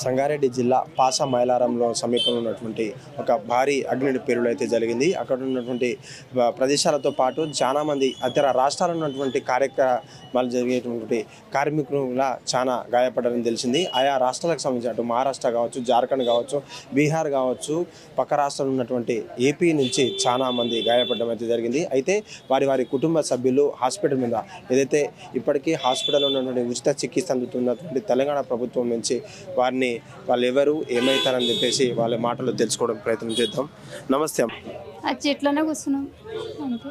సంగారెడ్డి జిల్లా పాస మైలారంలో సమీపంలో ఉన్నటువంటి ఒక భారీ అగ్ని పేలుడు అయితే జరిగింది. అక్కడ ఉన్నటువంటి ప్రదేశాలతో పాటు చాలా మంది ఇతర రాష్ట్రాల్లో ఉన్నటువంటి కార్యక్రమాలు జరిగేటువంటి కార్మికుల చాలా గాయపడ్డారని తెలిసింది. ఆయా రాష్ట్రాలకు సంబంధించి అటు మహారాష్ట్ర కావచ్చు, జార్ఖండ్ కావచ్చు, బీహార్ కావచ్చు, పక్క రాష్ట్రంలో ఉన్నటువంటి ఏపీ నుంచి చాలా మంది గాయపడడం అయితే జరిగింది. అయితే వారి కుటుంబ సభ్యులు హాస్పిటల్ మీద ఏదైతే ఇప్పటికీ హాస్పిటల్లో ఉన్నటువంటి ఉచిత చికిత్స అందుతున్నటువంటి తెలంగాణ ప్రభుత్వం నుంచి వారిని వాళ్ళు ఎవరు ఏమవుతారని చెప్పేసి వాళ్ళ మాటలు తెలుసుకోవడం ప్రయత్నం చేద్దాం. నమస్తే. అది చెట్లనే కూర్చున్నాం అంతే.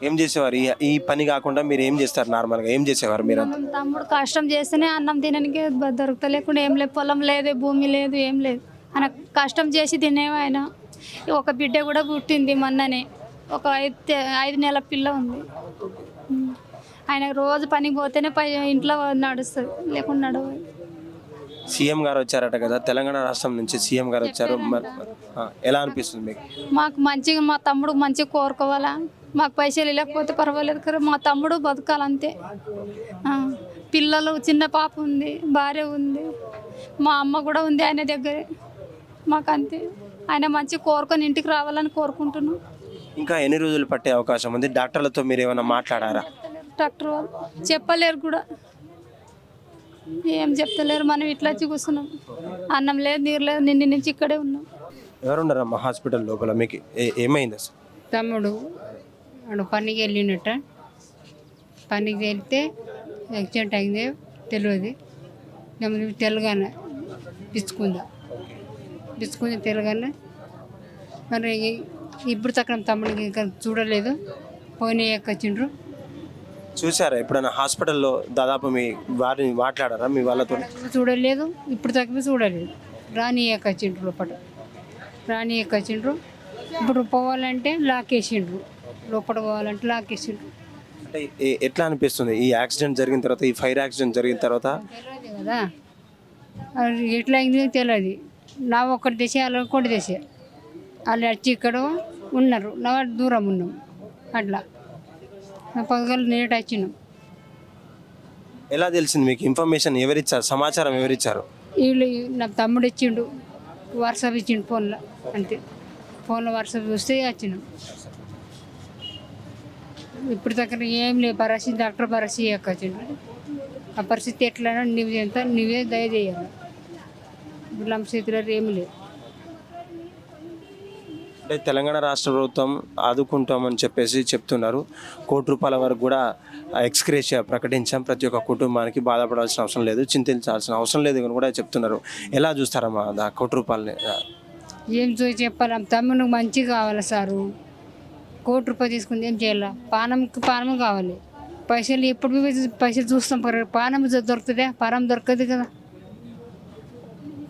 ఏం చేసేవారు ఈ పని కాకుండా? మీరు ఏం చేస్తారు నార్మల్గా? ఏం చేసేవారు మీరు? తమ్ముడు కష్టం చేస్తేనే అన్నం తినడానికి దొరుకుతా, లేకుండా ఏం లేదు. పొలం లేదు, భూమి లేదు, ఏం లేదు. ఆయన కష్టం చేసి తినేవా. ఆయన ఒక బిడ్డ కూడా పుట్టింది మొన్ననే, ఒక 5 నెలల పిల్ల ఉంది. ఆయన రోజు పనికి పోతేనే ఇంట్లో నడుస్తుంది, లేకుండా నడవదు. సీఎం గారు వచ్చారట కదా, తెలంగాణ రాష్ట్రం నుంచి సీఎం గారు వచ్చారు. ఎలా అనిపిస్తుంది మీకు? మాకు మంచిగా, మా తమ్ముడు మంచిగా కోరుకోవాలా. మాకు పైసలు లేకపోతే పర్వాలేదు కదా, మా తమ్ముడు బతకాలంతే. పిల్లలు, చిన్న పాప ఉంది, భార్య ఉంది, మా అమ్మ కూడా ఉంది ఆయన దగ్గరే. మాకు అంతే. ఆయన మంచిగా కోరుకొని ఇంటికి రావాలని కోరుకుంటున్నాం. ఇంకా ఎన్ని రోజులు పట్టే అవకాశం ఉంది? డాక్టర్లతో మీరు ఏమైనా మాట్లాడారా? డాక్టర్ వాళ్ళు చెప్పలేరు కూడా, ఏం చెప్తలేరు. మనం ఇట్లా వచ్చి కూర్చున్నాం. అన్నం లేదు, నీరు లేదు, నిన్న నుంచి ఇక్కడే ఉన్నాం. ఎవరున్నారమ్మా హాస్పిటల్ లోపల? మీకు ఏమైంది అసలు? తమ్ముడు వాడు పనికి వెళ్ళినట్ట, పనికి వెళ్తే యాక్సిడెంట్ అయింది తెలియదు. తెలంగాణ పిచ్చుకుంది తెలంగాణ. మరి ఇప్పుడు తక్కువ తమ్ముడికి ఇంకా చూడలేదు, పోనీ ఎక్కొచ్చిండ్రు. చూసారా ఎప్పుడైనా హాస్పిటల్లో? దాదాపు మీ వారిని మాట్లాడారా మీ వాళ్ళతో? చూడలేదు, ఇప్పుడు తక్కువ చూడలేదు. రాని ఎక్కొచ్చిండ్రు, రాని ఎక్కొచ్చిండ్రు. ఇప్పుడు పోవాలంటే లాకేసిండ్రు, లోపల పోవాలంటే లాకేసిండ్రు. అంటే ఎట్లా అనిపిస్తుంది ఈ యాక్సిడెంట్ జరిగిన తర్వాత, ఈ ఫైర్ యాక్సిడెంట్ జరిగిన తర్వాత? తెలియదు కదా, అది ఎట్లా అయింది తెలియదు. నా ఒక్కటి దశ, వాళ్ళు ఒకటి దశ. వాళ్ళు వచ్చి ఇక్కడ ఉన్నారు, నా దూరం ఉన్నాం. అట్లా పొద్దుగల నేట వచ్చినాం. ఎలా తెలిసింది మీకు? ఇన్ఫర్మేషన్ ఎవరిచ్చారు? సమాచారం ఎవరిచ్చారు? వీళ్ళు నా తమ్ముడు ఇచ్చిండు, వాట్సాప్ ఇచ్చిండు ఫోన్లో. అంతే, ఫోన్లో వాట్సాప్ చూస్తే వచ్చినాం. ఇప్పుడు దగ్గర ఏం లేదు పరిస్థితి. డాక్టర్ పరిస్థితి ఎక్కొచ్చిండు. ఆ పరిస్థితి ఎట్లా నువ్వే దయచేయాలి. ఇప్పుడు ನಮ್ಮ చేతిలో ఏమి లేదు. అంటే తెలంగాణ రాష్ట్ర ప్రభుత్వం ఆదుకుంటామని చెప్పేసి చెప్తున్నారు. ₹1,00,00,000 వరకు కూడా ఎక్స్గ్రేషియా ప్రకటించాం, ప్రతి ఒక్క కుటుంబానికి బాధపడాల్సిన అవసరం లేదు, చింతించాల్సిన అవసరం లేదు అని కూడా చెప్తున్నారు. ఎలా చూస్తారమ్మా ₹1,00,00,000? ఏం చెప్పాలి, తమ్మునికి మంచిగా కావాలి సారు. ₹1,00,00,000 తీసుకుంది ఏం చేయాలి? పానం కావాలి. పైసలు ఎప్పుడు పైసలు చూస్తాం, పానం దొరుకుతుందా? పానం దొరకదు కదా.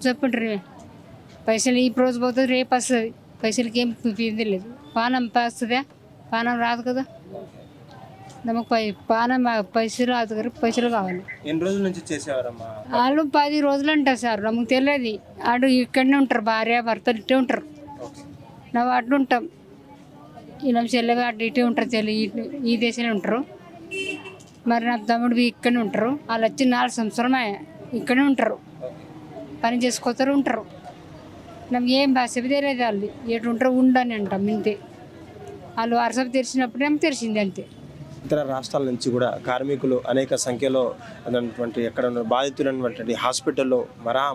చెప్పండి, పైసలు ఈ రోజు పోతుంది, రేపు వస్తుంది. పైసలకి ఏం ఇది లేదు. పానం వస్తుందా? పానం రాదు కదా. నమ్మకు పానం పైసలు రాదు కదా, పైసలు కావాలి. ఎన్ని రోజుల నుంచి చేసేవారమ్మా? వాళ్ళు 10 రోజులు అంటారు సార్. నమ్మకు తెలియదు. ఆడు ఇక్కడనే ఉంటారు, భార్య భర్తలు ఇట్టే ఉంటారు. ನಾವು అడ్డు ఉంటాం. ఈ ನಮ್ಮ చెల్లెవి అడ్డు ఇటే ఉంటారు, ఈ దేశంలో ఉంటారు. మరి నా తమ్ముడు ఇక్కడనే ఉంటారు. వాళ్ళు వచ్చి 4 సంవత్సరమే ఇక్కడే ఉంటారు, పని చేసుకోతారు, ఉంటారు. నమ్ము ఏం భాష తెలియదు. వాళ్ళు ఎటు ఉంటారు ఉండని అంటాం ఇంతే. వాళ్ళు వారసపు తెరిచినప్పుడేమో తెరిచింది అంతే. ఇతర రాష్ట్రాల నుంచి కూడా కార్మికులు అనేక సంఖ్యలో అన్నటువంటి ఎక్కడ బాధితులైనటువంటి హాస్పిటల్లో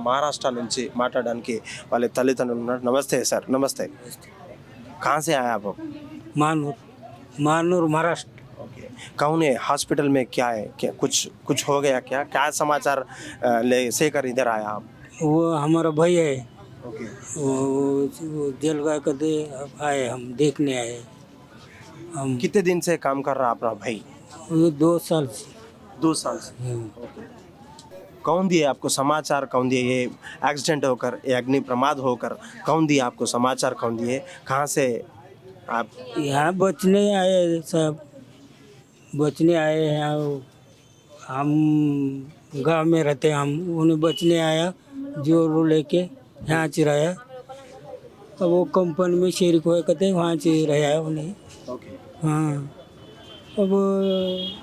మహారాష్ట్ర నుంచి మాట్లాడడానికి వాళ్ళ తల్లిదండ్రులు ఉన్నారు. నమస్తే సార్. నమస్తే. कहाँ से आए आप? मानूर महाराष्ट्र। ओके, कौन है हॉस्पिटल में? क्या है, क्या कुछ हो गया? क्या समाचार ले कर इधर आया आप? वो हमारा भाई है। ओके, वो जेल गए कदे आए, हम देखने आए। हम कितने दिन से काम कर रहा अपना भाई? वो 2 साल से। 2 साल से। ओके, कौन दिए आपको समाचार? कौन दिए ये एक्सीडेंट होकर, ये अग्नि प्रमाद होकर कौन दिए आपको समाचार? कौन दिए? कहाँ से आप? यहाँ बचने आए सब, बचने आए हैं। हम गांव में रहते, हम उन्हें बचने आया, जो लेके यहाँ चिराया। अब वो कंपनी में शेरिक हुए कहते वहाँ चिराया उन्हें। ओके, हाँ, अब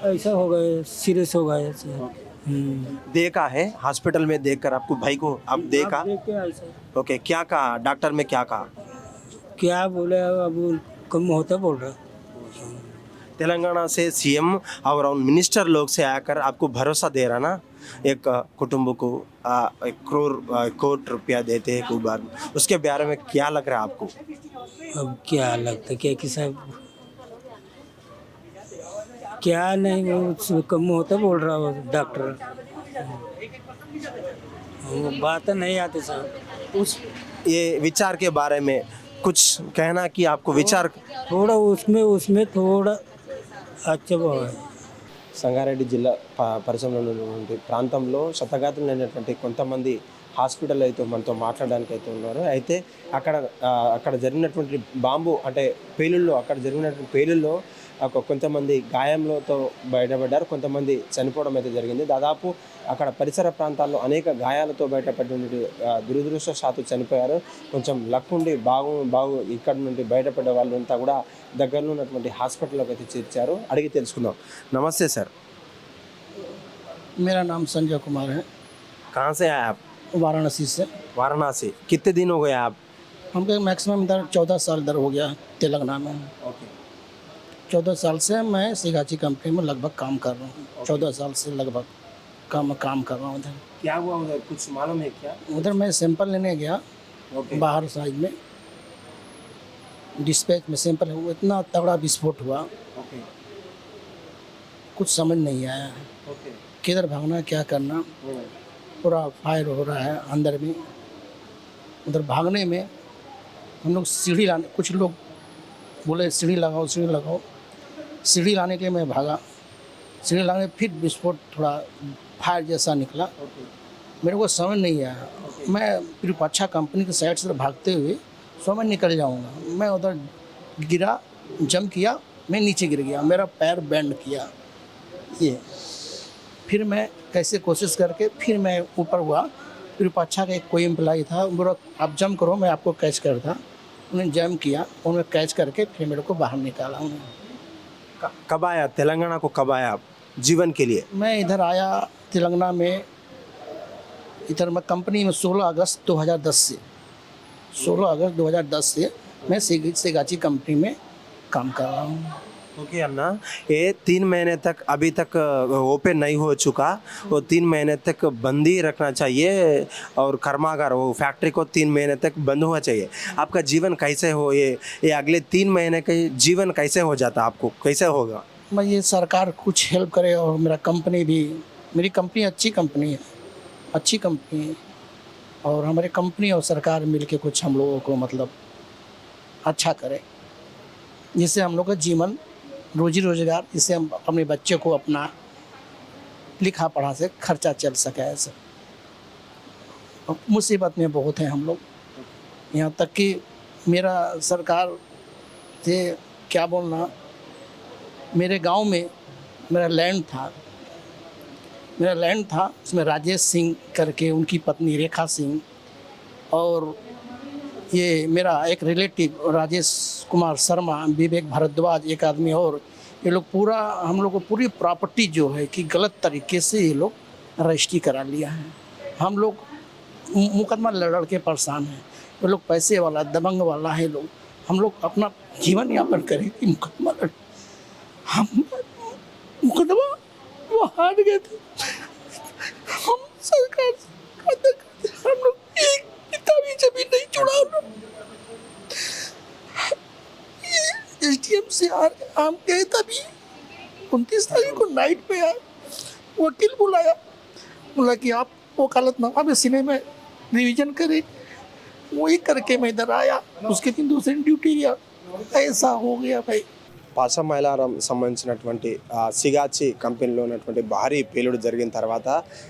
ऐसा हो गया, सीरियस हो गया। देखा है हॉस्पिटल में, देखकर आपको भाई को आप देखा? देख के आए सर। ओके, क्या कहा डॉक्टर में, क्या कहा? क्या बोले अब कम होता बोल रहा। तेलंगाना से सीएम और उन मिनिस्टर लोग से आकर आपको भरोसा दे रहा ना, एक कुटुंब को 1 करोड़ रुपया देते हैं खूब बार, उसके बारे में क्या लग रहा है आपको? अब क्या लगता क्या कि साहब क्या नहीं वो कम होता बोल रहा वो डॉक्टर। वो बात नहीं आती साहब। उस ये विचार के बारे में कुछ कहना कि आपको विचार थोड़ा उसमें उसमें थोड़ा अच्छा वो है। సంగారెడ్డి జిల్లా పరిసరంలో ఉన్నటువంటి ప్రాంతంలో శతఘాతులైనటువంటి కొంతమంది హాస్పిటల్ అయితే మనతో మాట్లాడడానికి అయితే ఉన్నారు. అయితే అక్కడ జరిగినటువంటి బాంబు అంటే పేలుల్లో, అక్కడ జరిగినటువంటి పేలుల్లో కొంతమంది గాయంలతో బయటపడ్డారు, కొంతమంది చనిపోవడం అయితే జరిగింది. దాదాపు అక్కడ పరిసర ప్రాంతాల్లో అనేక గాయాలతో బయటపడినటువంటి దురదృష్టవశాత్తు చనిపోయారు. కొంచెం లక్ ఉండి బాగు ఇక్కడ నుండి బయటపడ్డ వాళ్ళంతా కూడా దగ్గరలో ఉన్నటువంటి హాస్పిటల్లోకి అయితే చేర్చారు. అడిగి తెలుసుకుందాం. నమస్తే సార్. मेरा नाम संजय कुमार है, कहाँ से आए आप? वाराणसी से। वाराणसी. कितने दिन हो गए आप? हमको मैक्सिमम इधर 14 साल इधर हो गया तेलंगाना में। ओके. 14 साल से मैं सिगाची कंपनी में लगभग काम कर रहा हूँ। 14 साल से लगभग काम कर रहा हूँ इधर। क्या हुआ उधर, कुछ मालूम है क्या? उधर मैं सैंपल लेने गया ओके. बाहर साइड में, डिस्पैच में सैंपल हुआ, इतना तगड़ा विस्फोट हुआ, ओके. कुछ समझ नहीं आया ओके. किधर भागना क्या करना। पूरा फायर हो रहा है अंदर में। उधर भागने में हम लोग सीढ़ी लाने, कुछ लोग बोले सीढ़ी लगाओ सीढ़ी लगाओ, सीढ़ी लाने के लिए मैं भागा। सीढ़ी लाने फिर विस्फोट थोड़ा फायर जैसा निकला, मेरे को समझ नहीं आया। मैं फिर अच्छा कंपनी के साइड से भागते हुए समझ निकल जाऊंगा, मैं उधर गिरा, जंप किया, मैं नीचे गिर गया, मेरा पैर बैंड किया ये। फिर मैं कैसे कोशिश करके फिर मैं ऊपर हुआ। फिर पाछा का एक कोई एम्प्लॉई था, बोला आप जंप करो मैं आपको कैच करता। उन्होंने जंप किया, उन्होंने कैच करके फिर मेरे को बाहर निकाला उन्होंने। कब आया तेलंगाना को, कब आया आप जीवन के लिए? मैं इधर आया तेलंगाना में, इधर मैं कंपनी में 16 अगस्त 2010 से 16 अगस्त 2010 से मैं सिगाची कंपनी में काम कर रहा हूँ। ओके अन्ना, ये 3 महीने तक अभी तक ओपन नहीं हो चुका, वो 3 महीने तक बंद ही रखना चाहिए और कर्मागार वो फैक्ट्री को 3 महीने तक बंद होना चाहिए। आपका जीवन कैसे हो, ये अगले 3 महीने का जीवन कैसे हो जाता, आपको कैसे होगा? मैं ये सरकार कुछ हेल्प करे और मेरा कंपनी भी, मेरी कंपनी अच्छी कंपनी है, अच्छी कंपनी है, और हमारे कंपनी और सरकार मिल के कुछ हम लोगों को मतलब अच्छा करे, जिससे हम लोग का जीवन रोजी रोजगार, जिससे हम अपने बच्चे को अपना लिखा पढ़ा से खर्चा चल सके। ऐसा मुसीबत में बहुत हैं हम लोग, यहाँ तक कि मेरा सरकार से क्या बोलना, मेरे गांव में मेरा लैंड था, उसमें राजेश सिंह करके उनकी पत्नी रेखा सिंह और ये मेरा एक रिलेटिव राजेश कुमार शर्मा, विवेक भारद्वाज एक आदमी, और ये लोग पूरा हम लोग को पूरी प्रॉपर्टी जो है कि गलत तरीके से ये लोग रजिस्ट्री करा लिया है। हम लोग मुकदमा लड़ के परेशान हैं, ये लोग पैसे वाला दबंग वाला है लोग। हम लोग अपना जीवन यापन करें कि मुकदमा लड़, हम मुकदमा वो हार गए थे, हम सरकार हम लोग एक पिता भी जमीन नहीं छोड़ा। एसडीएम से हम गए तभी 29 तारीख को नाइट पे आए, वकील बुलाया, बोला कि आप वकालतनामा में सिने में रिवीजन करें, वही करके मैं इधर आया। उसके दिन दूसरी ड्यूटी गया, ऐसा हो गया भाई। పాసా మైలారం సంబంధించినటువంటి సిగాచి కంపెనీలో ఉన్నటువంటి భారీ పేలుడు జరిగిన తర్వాత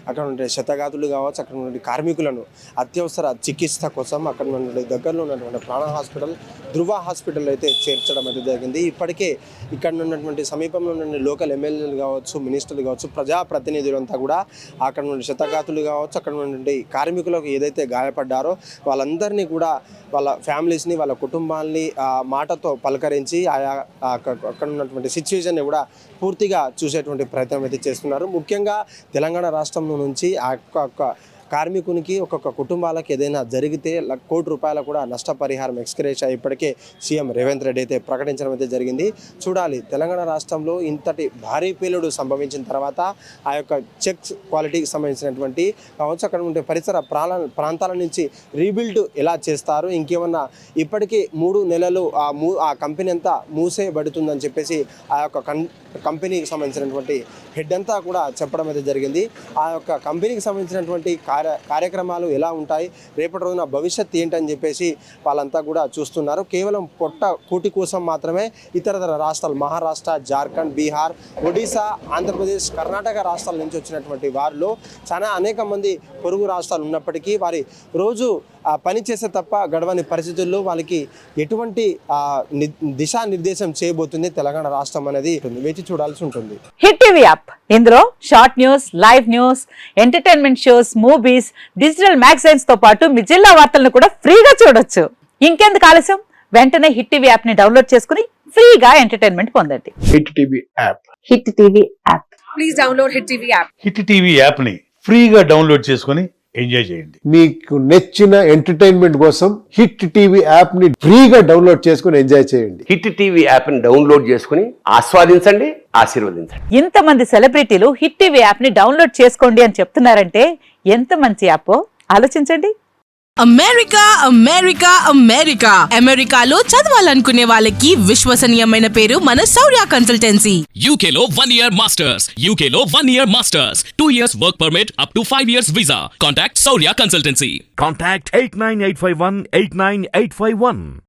అక్కడ ఉండే శతఘాతులు కావచ్చు, అక్కడ ఉన్నటువంటి కార్మికులను అత్యవసర చికిత్స కోసం అక్కడ ఉన్నటువంటి దగ్గరలో ఉన్నటువంటి ప్రాణ హాస్పిటల్, ధృవ హాస్పిటల్ అయితే చేర్చడం అయితే జరిగింది. ఇప్పటికే ఇక్కడ ఉన్నటువంటి సమీపంలో ఉన్న లోకల్ ఎమ్మెల్యేలు కావచ్చు, మినిస్టర్లు కావచ్చు, ప్రజాప్రతినిధులంతా కూడా అక్కడ నుండి శతఘాతులు కావచ్చు, అక్కడ ఉన్నటువంటి కార్మికులకు ఏదైతే గాయపడ్డారో వాళ్ళందరినీ కూడా వాళ్ళ ఫ్యామిలీస్ని, వాళ్ళ కుటుంబాలని మాటతో పలకరించి ఆయా అక్కడ ఉన్నటువంటి సిచ్యువేషన్ని కూడా పూర్తిగా చూసేటువంటి ప్రయత్నం అయితే చేస్తున్నారు. ముఖ్యంగా తెలంగాణ రాష్ట్రం నుంచి ఆ ఒక్క కార్మికునికి ఒక్కొక్క కుటుంబాలకు ఏదైనా జరిగితే ₹1,00,00,000 కూడా నష్టపరిహారం ఎక్స్గ్రేషియా ఇప్పటికే సీఎం రేవంత్ రెడ్డి అయితే ప్రకటించడం అయితే జరిగింది. చూడాలి తెలంగాణ రాష్ట్రంలో ఇంతటి భారీ పేలుడు సంభవించిన తర్వాత ఆ యొక్క చెక్స్ క్వాలిటీకి సంబంధించినటువంటి కావచ్చు అక్కడ ఉండే పరిసర ప్రాంతాల నుంచి రీబిల్డ్ ఎలా చేస్తారు, ఇంకేమన్నా ఇప్పటికీ 3 నెలలు ఆ కంపెనీ అంతా మూసేయబడుతుందని చెప్పేసి ఆ యొక్క కంపెనీకి సంబంధించినటువంటి హెడ్ అంతా కూడా చెప్పడం అయితే జరిగింది. ఆ యొక్క కంపెనీకి సంబంధించినటువంటి కార్యక్రమాలు ఎలా ఉంటాయి, రేపటి రోజున భవిష్యత్ ఏంటని చెప్పేసి వాళ్ళంతా కూడా చూస్తున్నారు. కేవలం పొట్ట కూటి కోసం మాత్రమే ఇతర రాష్ట్రాలు మహారాష్ట్ర, జార్ఖండ్, బీహార్, ఒడిశా, ఆంధ్రప్రదేశ్, కర్ణాటక రాష్ట్రాల నుంచి వచ్చినటువంటి వారిలో చాలా అనేక మంది పొరుగు రాష్ట్రాలు ఉన్నప్పటికీ వారి రోజు పని చేసే తప్ప గడవని పరిస్థితుల్లో వాళ్ళకి ఎటువంటి దిశానిర్దేశం చేయబోతుంది తెలంగాణ రాష్ట్రం అనేది వేచి చూడాల్సి ఉంటుంది. హిట్ టీవీ యాప్ ఇందులో short news, live news, entertainment shows, movies, digital magazines తో పాటు మీ జిల్లా వార్తలను కూడా ఫ్రీగా చూడొచ్చు. ఇంకెందుకు ఆలస్యం, వెంటనే హిట్ టీవీ యాప్ ని డౌన్లోడ్ చేసుకుని ఫ్రీగా ఎంటర్టైన్మెంట్ పొందండి. Hit TV app. Hit TV app. Please download hit TV app. Hit TV app ని ఫ్రీగా డౌన్లోడ్ చేసుకుని ఎంజాయ్ చేయండి. మీకు నచ్చిన ఎంటర్టైన్మెంట్ కోసం హిట్ టీవీ యాప్ ని ఫ్రీగా డౌన్లోడ్ చేసుకుని ఎంజాయ్ చేయండి. హిట్ టీవీ యాప్ ని డౌన్లోడ్ చేసుకుని ఆస్వాదించండి, ఆశీర్వదించండి. ఇంతమంది సెలబ్రిటీలు హిట్ టీవీ యాప్ ని డౌన్లోడ్ చేసుకోండి అని చెప్తున్నారంటే ఎంత మంచి యాప్ ఆలోచించండి. అమెరికా అమెరికా అమెరికా అమెరికాలో చదవాలనుకునే వాళ్ళకి విశ్వసనీయమైన పేరు మన శౌర్య కన్సల్టెన్సీ. UK లో 1 year masters, UK లో 1 year masters, 2 years work permit up to 5 years visa. Contact Saurya Consultancy. Contact 89851 89851.